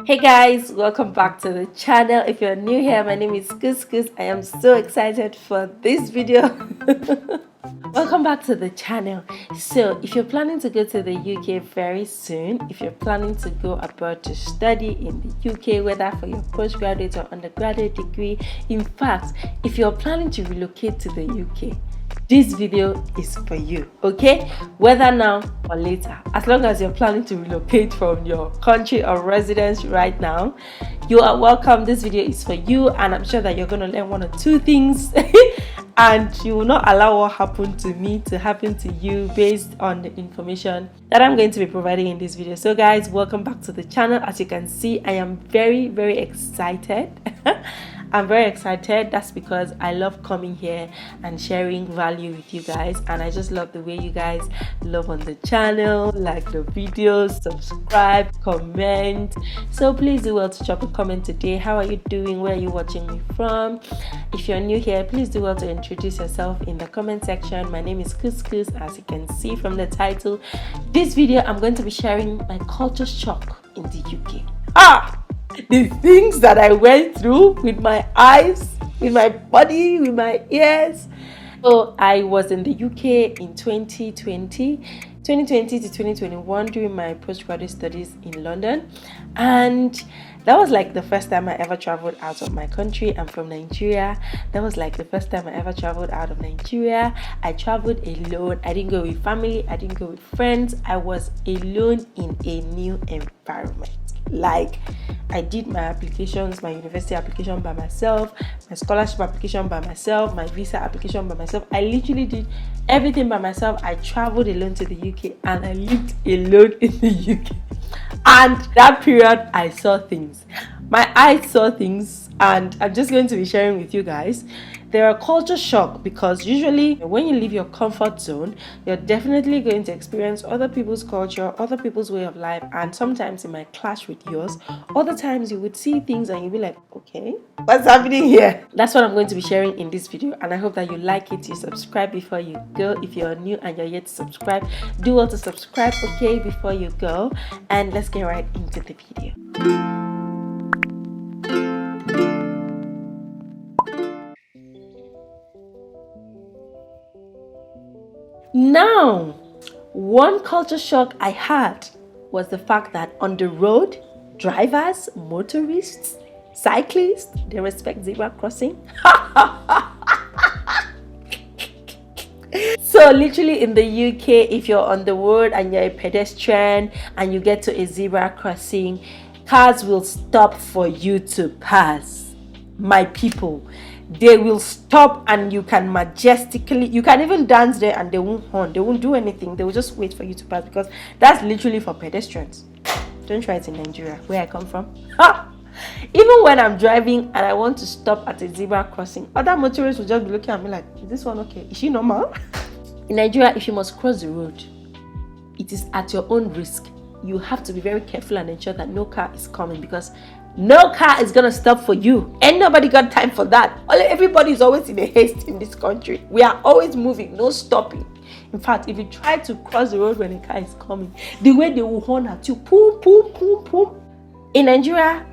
Hey guys, welcome back to the channel. If you're new here, my name is Couscous. I am so excited for this video. Welcome back to the channel. So if you're planning to go to the UK very soon, if you're planning to go abroad to study in the UK, whether for your postgraduate or undergraduate degree, in fact, if you're planning to relocate to the UK, this video is for you, okay? Whether now or later, as long as you're planning to relocate from your country of residence right now, you are welcome. This video is for you, and I'm sure that you're going to learn one or two things and you will not allow what happened to me to happen to you based on the information that I'm going to be providing in this video. So guys, welcome back to the channel. As you can see, I am very excited. I'm very excited. That's because I love coming here and sharing value with you guys, and I just love the way you guys love on the channel, like the videos, subscribe, comment. So please do well to drop a comment today. How are you doing? Where are you watching me from? If you're new here, please do well to introduce yourself in the comment section. My name is Couscous. As you can see from the title, this video I'm going to be sharing my culture shock in the UK. The things that I went through with my eyes, with my body, with my ears. So I was in the UK in 2020 to 2021 during my postgraduate studies in London, and that was like the first time I ever traveled out of my country. I'm from Nigeria. That was like the first time I ever traveled out of Nigeria. I traveled alone. I didn't go with family. I didn't go with friends. I was alone in a new environment. Like, I did my applications, my university application by myself, my scholarship application by myself, my visa application by myself. I literally did everything by myself. I traveled alone to the UK and I lived alone in the UK. And that period, I saw things. My eyes saw things, and I'm just going to be sharing with you guys. There are culture shock because usually when you leave your comfort zone, you're definitely going to experience other people's culture, other people's way of life, and sometimes it might clash with yours. Other times you would see things and you'll be like, okay, what's happening here? That's what I'm going to be sharing in this video, and I hope that you like it. You subscribe before you go. If you're new and you're yet to subscribe, do well to subscribe, okay, before you go. And let's get right into the video. Now, one culture shock I had was the fact that on the road, drivers, motorists, cyclists, they respect zebra crossing. So literally in the UK, if you're on the road and you're a pedestrian and you get to a zebra crossing, cars will stop for you to pass. My people, they will stop, and you can majestically, you can even dance there and they won't horn, they won't do anything, they will just wait for you to pass, because that's literally for pedestrians. Don't try it in Nigeria, where I come from. Even when I'm driving and I want to stop at a zebra crossing, other motorists will just be looking at me like, is this one okay? Is she normal? In Nigeria, if you must cross the road, it is at your own risk. You have to be very careful and ensure that no car is coming, because no car is gonna stop for you. Ain't nobody got time for that. Everybody is always in a haste in this country. We are always moving, no stopping. In fact, if you try to cross the road when a car is coming, the way they will horn at you, boom, boom, boom, boom. In Nigeria,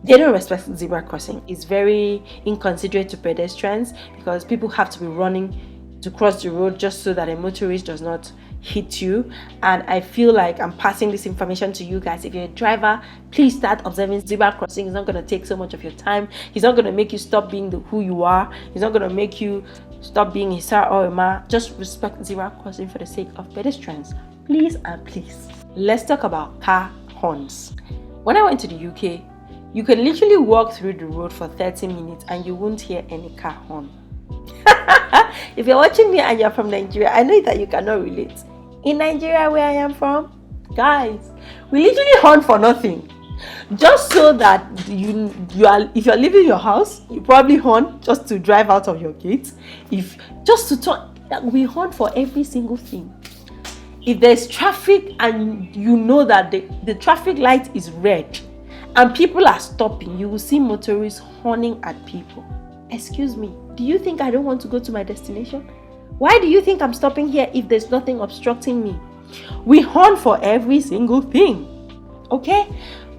they don't respect zebra crossing. It's very inconsiderate to pedestrians, because people have to be running to cross the road just so that a motorist does not hit you. And I feel like I'm passing this information to you guys. If you're a driver, please start observing zebra crossing. It's not going to take so much of your time. He's not going to make you stop being who you are. He's not going to make you stop being a sir or a ma. Just respect zebra crossing for the sake of pedestrians, please and please. Let's talk about car horns. When I went to the UK, you can literally walk through the road for 30 minutes and you won't hear any car horn. If you're watching me and you're from Nigeria, I know that you cannot relate. In Nigeria, where I am from, guys, we literally horn for nothing. Just so that if you're leaving your house, you probably horn just to drive out of your gate. If just to turn, we horn for every single thing. If there's traffic and you know that the traffic light is red and people are stopping, you will see motorists horning at people. Excuse me, do you think I don't want to go to my destination? Why do you think I'm stopping here if there's nothing obstructing me? We horn for every single thing, okay?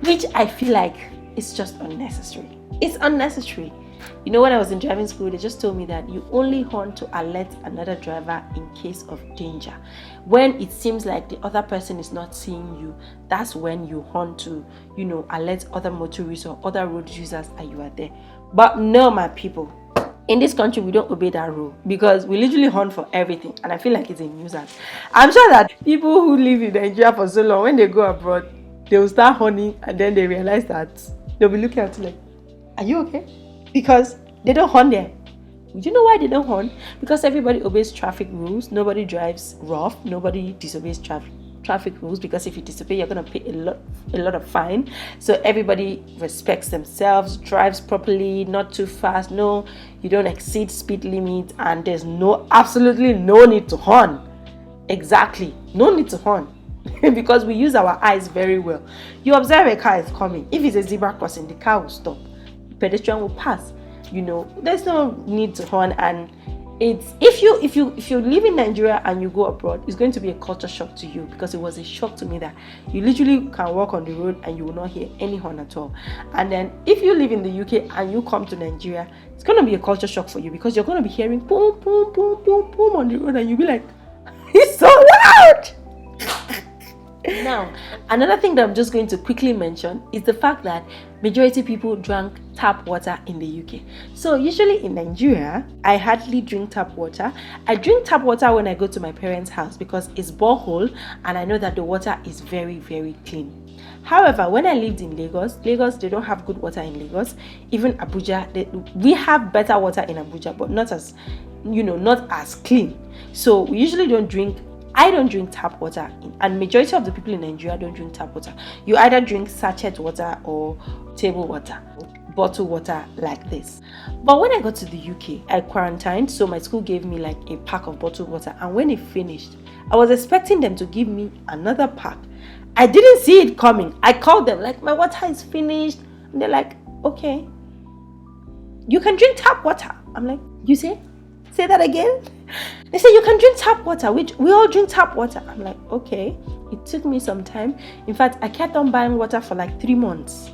which I feel like it's just unnecessary. It's unnecessary. You know, when I was in driving school, they just told me that you only horn to alert another driver in case of danger. When it seems like the other person is not seeing you, that's when you horn to, you know, alert other motorists or other road users that you are there. But no, my people, in this country, we don't obey that rule because we literally horn for everything. And I feel like it's a nuisance. I'm sure that people who live in Nigeria for so long, when they go abroad, they will start horning and then they realize that they'll be looking at you like, are you okay? Because they don't horn there. Do you know why they don't horn? Because everybody obeys traffic rules. Nobody drives rough. Nobody disobeys traffic rules, because if you disobey, you're going to pay a lot of fine. So everybody respects themselves, drives properly, not too fast. No, you don't exceed speed limit, and there's absolutely no need to horn. Exactly, no need to horn. Because we use our eyes very well. You observe a car is coming. If it's a zebra crossing, the car will stop. Pedestrian will pass. You know, there's no need to horn. And it's if you live in Nigeria and you go abroad, it's going to be a culture shock to you, because it was a shock to me that you literally can walk on the road and you will not hear any horn at all. And then if you live in the UK and you come to Nigeria, it's going to be a culture shock for you, because you're going to be hearing boom boom boom boom boom on the road, and you'll be like, it's so loud. Now, another thing that I'm just going to quickly mention is the fact that majority people drank tap water in the UK. So usually in Nigeria, I hardly drink tap water. I drink tap water when I go to my parents' house because it's borehole and I know that the water is very, very clean. However, when I lived in Lagos, they don't have good water in Lagos. Even Abuja, we have better water in Abuja, but not as, not as clean. So we usually I don't drink tap water, and majority of the people in Nigeria don't drink tap water. You either drink sachet water or table water, bottled water like this. But when I got to the UK, I quarantined, so my school gave me like a pack of bottled water, and when it finished, I was expecting them to give me another pack. I didn't see it coming. I called them like, my water is finished, and they're like, okay, you can drink tap water. I'm like, you say that again? They say you can drink tap water, which we all drink tap water. I'm like, okay. It took me some time. In fact, I kept on buying water for like 3 months.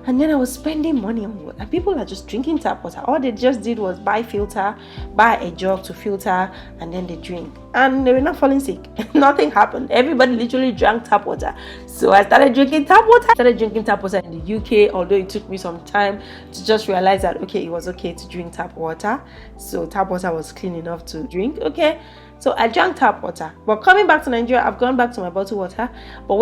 And then I was spending money on water. People are just drinking tap water. All they just did was buy a jug to filter, and then they drink. And they were not falling sick. Nothing happened. Everybody literally drank tap water. So I started drinking tap water. I started drinking tap water in the UK, although it took me some time to just realize that, okay, it was okay to drink tap water. So tap water was clean enough to drink, okay? So I drank tap water. But coming back to Nigeria, I've gone back to my bottled water. But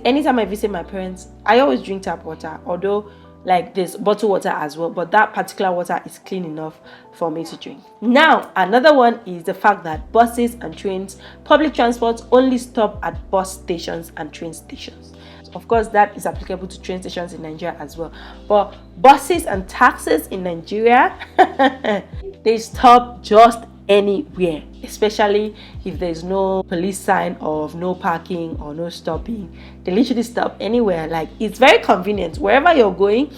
anytime I visit my parents, I always drink tap water. Although, like, there's bottled water as well. But that particular water is clean enough for me to drink. Now, another one is the fact that buses and trains, public transport only stop at bus stations and train stations. Of course, that is applicable to train stations in Nigeria as well. But buses and taxis in Nigeria, they stop just anywhere, especially if there's no police sign of no parking or no stopping. They literally stop anywhere. Like, it's very convenient wherever you're going.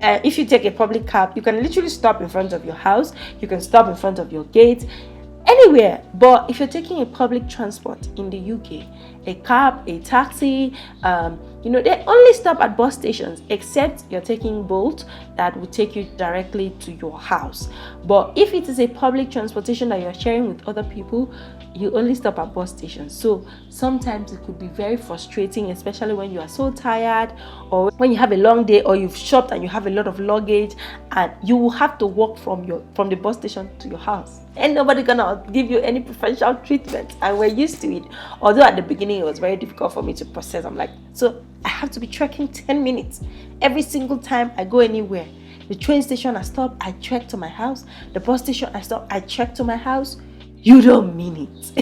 If you take a public cab, you can literally stop in front of your house, you can stop in front of your gate, anywhere. But if you're taking a public transport in the UK, a cab, a taxi, they only stop at bus stations, except you're taking Bolt that will take you directly to your house. But if it is a public transportation that you're sharing with other people, you only stop at bus stations. So sometimes it could be very frustrating, especially when you are so tired, or when you have a long day, or you've shopped and you have a lot of luggage, and you will have to walk from the bus station to your house. And nobody gonna give you any preferential treatment, and we're used to it. Although at the beginning it was very difficult for me to process. I'm like, so I have to be trekking 10 minutes every single time I go anywhere. The train station I stop, I trek to my house. The bus station I stop, I trek to my house. You don't mean it.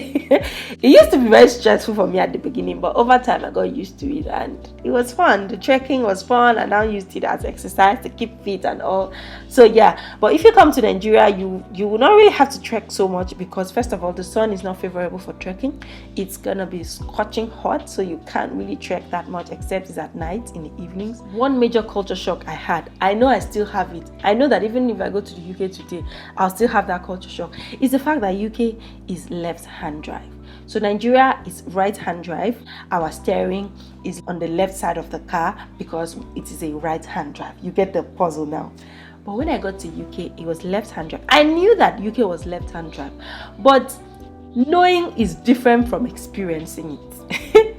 It used to be very stressful for me at the beginning, but over time I got used to it, and it was fun. The trekking was fun, and I used it as exercise to keep fit and all. So yeah, but if you come to Nigeria, you will not really have to trek so much, because first of all, the sun is not favorable for trekking. It's gonna be scorching hot, so you can't really trek that much, except it's at night, in the evenings. One major culture shock I had, I know I still have it. I know that even if I go to the UK today, I'll still have that culture shock. Is the fact that UK is left-hand drive. So Nigeria is right-hand drive. Our steering is on the left side of the car because it is a right-hand drive. You get the puzzle now. But when I got to UK, it was left-hand drive. I knew that UK was left-hand drive, but knowing is different from experiencing it.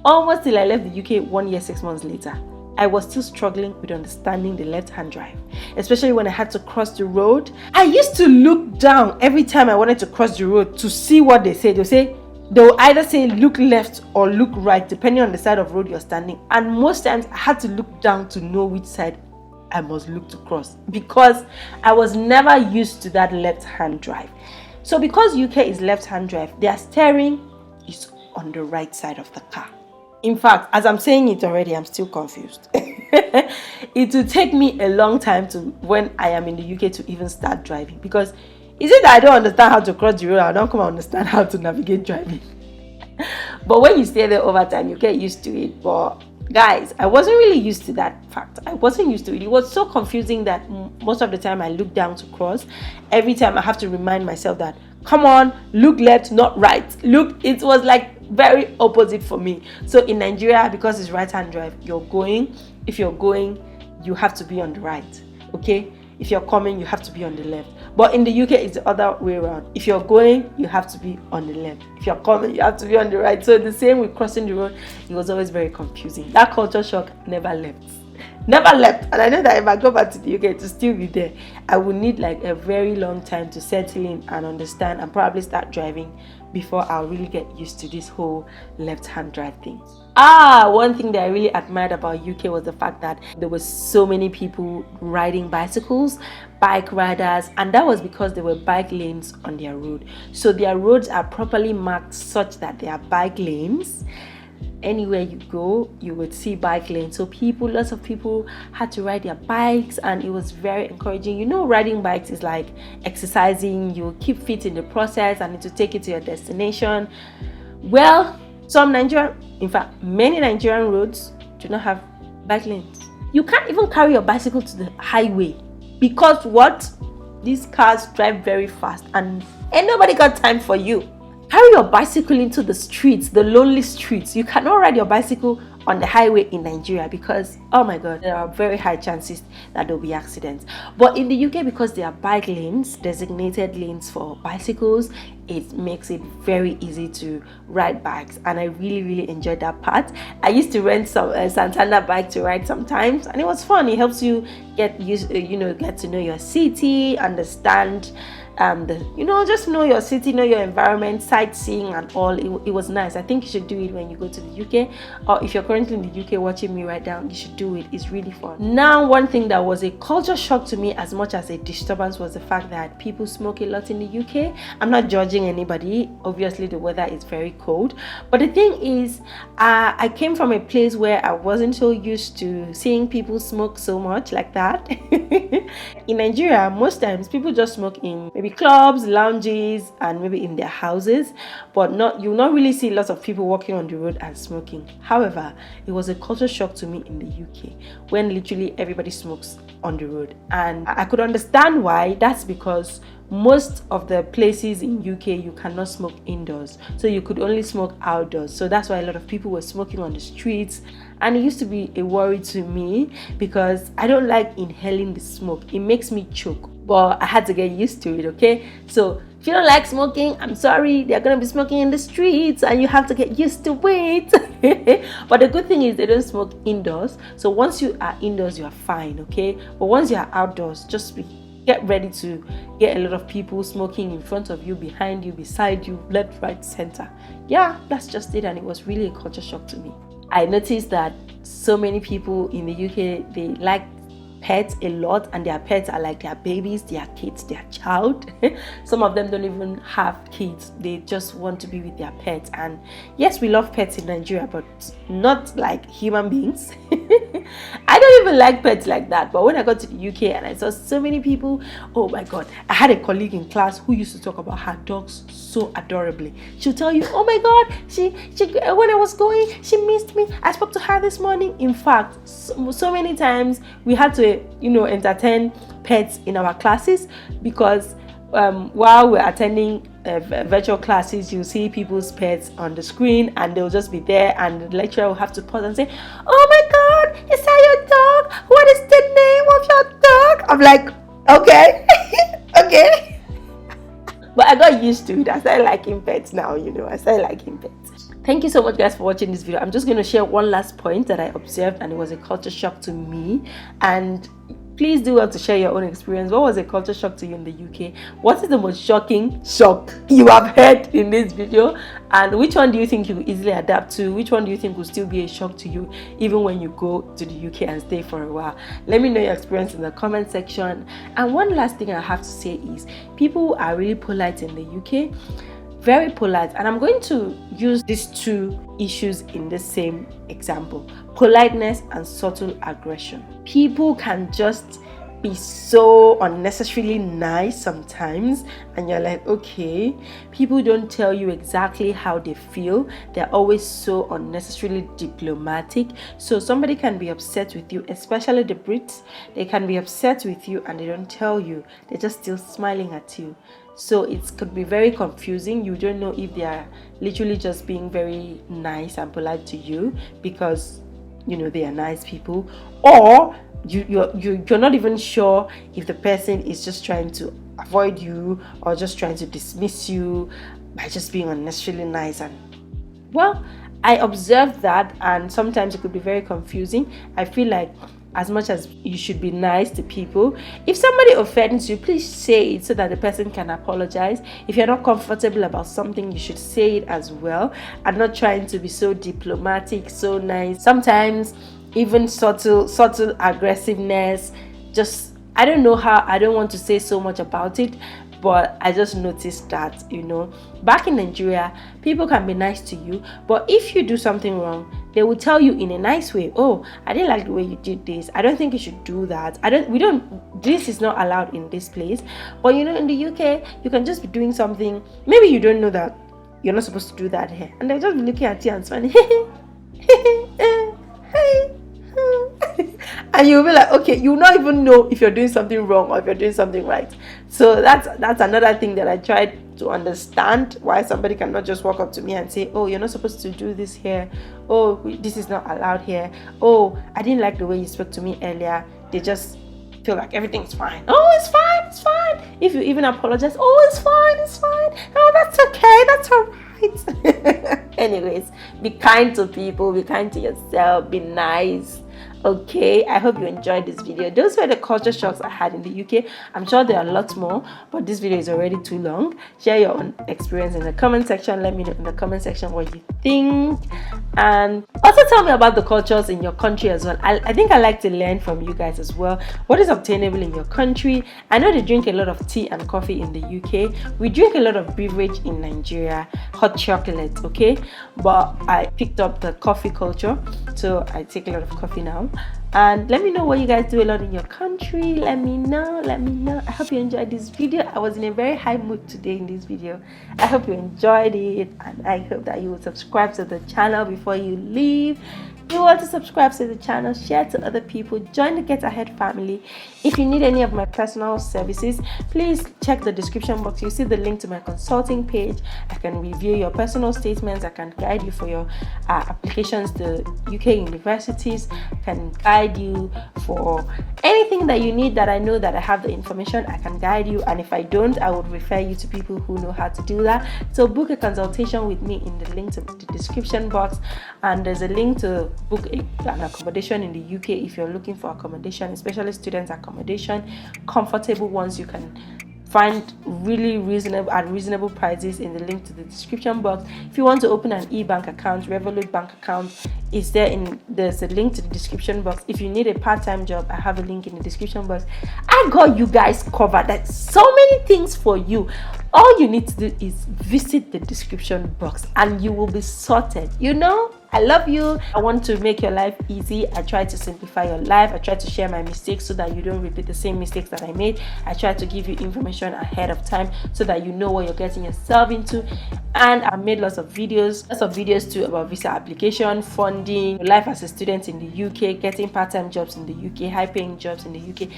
Almost till I left the UK 1 year, 6 months later, I was still struggling with understanding the left-hand drive, especially when I had to cross the road. I used to look down every time I wanted to cross the road to see what they say. They'll either say look left or look right, depending on the side of road you're standing. And most times I had to look down to know which side I must look to cross, because I was never used to that left-hand drive. So because UK is left-hand drive, their steering is on the right side of the car. In fact, as I'm saying it already, I'm still confused. It will take me a long time when I am in the UK to even start driving, because is it that I don't understand how to cross the road? I don't come and understand how to navigate driving. But when you stay there over time, you get used to it. But guys, I wasn't really used to that fact. I wasn't used to it. It was so confusing that most of the time I look down to cross. Every time I have to remind myself that, come on, look left, not right. Look, it was like very opposite for me. So in Nigeria, because it's right-hand drive, if you're going, you have to be on the right. Okay? If you're coming, you have to be on the left. But in the UK, it's the other way around. If you're going, you have to be on the left. If you're coming, you have to be on the right. So the same with crossing the road, it was always very confusing. That culture shock never left. And I know that if I go back to the UK to still be there, I would need like a very long time to settle in and understand and probably start driving before I'll really get used to this whole left-hand drive thing. One thing that I really admired about UK was the fact that there were so many people riding bicycles, bike riders, and that was because there were bike lanes on their road. So their roads are properly marked such that they are bike lanes. Anywhere you go, you would see bike lanes. So lots of people had to ride their bikes, and it was very encouraging. Riding bikes is like exercising. You keep fit in the process, and it will take you to your destination. Well, many Nigerian roads do not have bike lanes. You can't even carry your bicycle to the highway because these cars drive very fast, and ain't nobody got time for you. Carry your bicycle into the streets, the lonely streets. You cannot ride your bicycle on the highway in Nigeria because, oh my God, there are very high chances that there will be accidents. But in the UK, because there are bike lanes, designated lanes for bicycles, it makes it very easy to ride bikes. And I really, really enjoyed that part. I used to rent some Santana bike to ride sometimes, and it was fun. It helps you get to know your city, understand just know your city, know your environment, sightseeing and all. It was nice. I think you should do it when you go to the UK, or if you're currently in the UK watching me right now, you should do it. It's really fun. Now, one thing that was a culture shock to me as much as a disturbance was the fact that people smoke a lot in the UK. I'm not judging anybody. Obviously, the weather is very cold. But the thing is, I came from a place where I wasn't so used to seeing people smoke so much like that. In Nigeria, most times people just smoke in maybe clubs, lounges, and maybe in their houses, but you'll not really see lots of people walking on the road and smoking. However, it was a culture shock to me in the UK when literally everybody smokes on the road, and I could understand why. That's because most of the places in UK you cannot smoke indoors, so you could only smoke outdoors. So that's why a lot of people were smoking on the streets, and it used to be a worry to me because I don't like inhaling the smoke. It makes me choke, but I had to get used to it. Okay, so if you don't like smoking, I'm sorry, they're gonna be smoking in the streets and you have to get used to it. But the good thing is they don't smoke indoors, so once you are indoors you are fine. Okay, but once you are outdoors, get ready to get a lot of people smoking in front of you, behind you, beside you, left, right, center. Yeah, that's just it, and it was really a culture shock to me. I noticed that so many people in the UK, they like pets a lot, and their pets are like their babies, their kids, their child. Some of them don't even have kids, they just want to be with their pets. And yes, we love pets in Nigeria, but not like human beings. I don't even like pets like that. But when I got to the UK and I saw so many people, oh my God, I had a colleague in class who used to talk about her dogs so adorably. She'll tell you, oh my God, she when I was going, she missed me, I spoke to her this morning. In fact, so many times we had to entertain pets in our classes because while we're attending virtual classes, you see people's pets on the screen and they'll just be there, and the lecturer will have to pause and say, "Oh my god, is that your dog? What is the name of your dog?" I'm like, okay. Okay. But I got used to it. I started liking pets now, I started liking pets. Thank you so much, guys, for watching this video. I'm just going to share one last point that I observed, and it was a culture shock to me. And please do well to share your own experience. What was a culture shock to you in the UK? What is the most shocking shock you have heard in this video? And which one do you think you will easily adapt to? Which one do you think will still be a shock to you even when you go to the UK and stay for a while? Let me know your experience in the comment section. And one last thing I have to say is, people are really polite in the UK. Very polite, and I'm going to use these two issues in the same example: politeness and subtle aggression. People can just be so unnecessarily nice sometimes, and you're like, okay. People don't tell you exactly how they feel. They're always so unnecessarily diplomatic. So somebody can be upset with you, especially the Brits. They can be upset with you and they don't tell you. They're just still smiling at you. So it could be very confusing. You don't know if they are literally just being very nice and polite to you because they are nice people, or you're not even sure if the person is just trying to avoid you or just trying to dismiss you by just being unnecessarily nice. And well, I observed that, and sometimes it could be very confusing. I feel like as much as you should be nice to people, if somebody offends you, please say it so that the person can apologize. If you're not comfortable about something, you should say it as well, and not trying to be so diplomatic, so nice. Sometimes even subtle aggressiveness, just, I don't know how, I don't want to say so much about it, but I just noticed that, back in Nigeria, people can be nice to you, but if you do something wrong, they will tell you in a nice way, "Oh, I didn't like the way you did this. I don't think you should do that. This is not allowed in this place." But in the UK, you can just be doing something. Maybe you don't know that you're not supposed to do that here, and they'll just be looking at you and smiling. And you'll be like, okay, you'll not even know if you're doing something wrong or if you're doing something right. So that's another thing that I tried to understand, why somebody cannot just walk up to me and say, "Oh, you're not supposed to do this here. Oh, this is not allowed here. Oh, I didn't like the way you spoke to me earlier." They just feel like everything's fine. "Oh, it's fine, it's fine." If you even apologize, "Oh, it's fine, it's fine. Oh, that's okay, that's all right." Anyways, be kind to people, be kind to yourself, be nice. Okay, I hope you enjoyed this video. Those were the culture shocks I had in the UK. I'm sure there are lots more, but this video is already too long. Share your own experience in the comment section. Let me know in the comment section what you think, and also tell me about the cultures in your country as well. I think I like to learn from you guys as well. What is obtainable in your country? I know they drink a lot of tea and coffee in the UK. We drink a lot of beverage in Nigeria, hot chocolate, okay? But I picked up the coffee culture, so I take a lot of coffee now. And let me know what you guys do a lot in your country. Let me know. I hope you enjoyed this video. I was in a very high mood today in this video. I hope you enjoyed it, and I hope that you will subscribe to the channel before you leave. If you want to subscribe to the channel, share to other people, join the Get Ahead family. If you need any of my personal services, please check the description box. You'll see the link to my consulting page. I can review your personal statements. I can guide you for your applications to UK universities. I can guide you for anything that you need that I know that I have the information. I can guide you, and if I don't, I would refer you to people who know how to do that. So book a consultation with me in the link to the description box, and there's a link to book an accommodation in the UK if you're looking for accommodation, especially students accommodation, comfortable ones you can find really reasonable prices in the link to the description box. If you want to open an e-bank account, Revolut bank account is there's a link to the description box. If you need a part-time job, I have a link in the description box. I got you guys covered. That's so many things for you. All you need to do is visit the description box and you will be sorted. I love you. I want to make your life easy. I try to simplify your life. I try to share my mistakes so that you don't repeat the same mistakes that I made. I try to give you information ahead of time so that you know what you're getting yourself into. And I made lots of videos too about visa application, funding, life as a student in the UK, getting part-time jobs in the UK, high-paying jobs in the UK.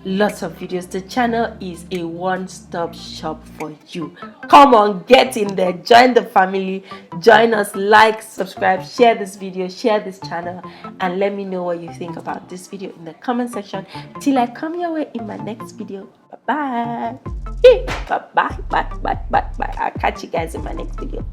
lots of videos. The channel is a one-stop shop for you. Come on, get in there, join the family, join us, like, subscribe, share this video, share this channel, and let me know what you think about this video in the comment section. Till I come your way in my next video. Bye bye. Bye bye. I'll catch you guys in my next video.